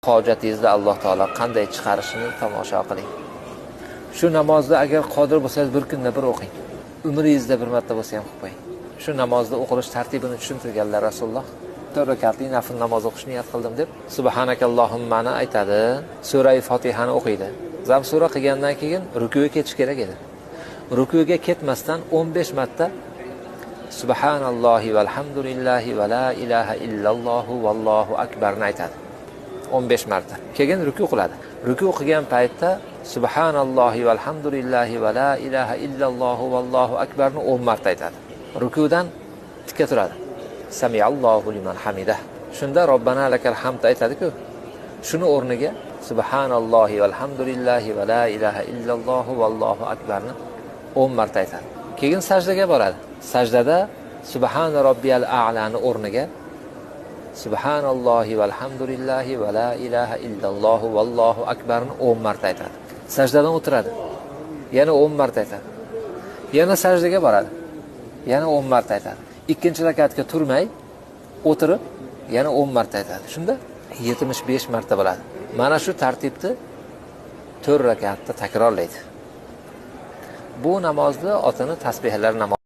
Hojatingizni Alloh taolo qanday chiqarishini tomosha qiling. Shu namozni agar qodir bo'lsangiz bir kunda bir o'qing. Umringizda bir marta bo'lsa ham o'qing. Shu namozni o'qilish tartibini tushuntirganlar Rasululloh. 4 rakatli nafl namoz o'qishni niyat qildim deb subhanakallohummani aytadi, sura Fatihani o'qiydi. Zam sura qilgandan keyin rukuga ketish kerak edi. Rukuga ketmasdan 15 marta subhanallohi valhamdulillahi va la ilaha illalloh vallohu akbarni aytadi. 15 marta. Keyin ruku qiladi. Ruku qilgan paytda subhanallohi valhamdulillahi va la ilaha illalloh vallohu akbarni 10 marta aytadi. Rukudan tikka turadi. Samiallohu liman hamidah. Shunda Robbana lakal hamd aytadi-ku. Shuni o'rniga subhanallohi valhamdulillahi va la ilaha illalloh vallohu akbarni 10 marta aytadi. Keyin sajdaga boradi. Sajdada subhana robbiyal a'lani o'rniga subhanallohi valhamdulillahi va la ilaha illalloh vallohu akbarni 10 marta aytadi. Sajdadan o'tiradi. Yana 10 marta aytadi. Yana sajdaga boradi. Yana 10 marta aytadi. Ikkinchi rakatga turmay o'tirib yana 10 marta aytadi. Shunda 75 marta bo'ladi. Mana shu tartibda 4 rakatda takrorlaydi. Bu namozni otini tasbihlar namozi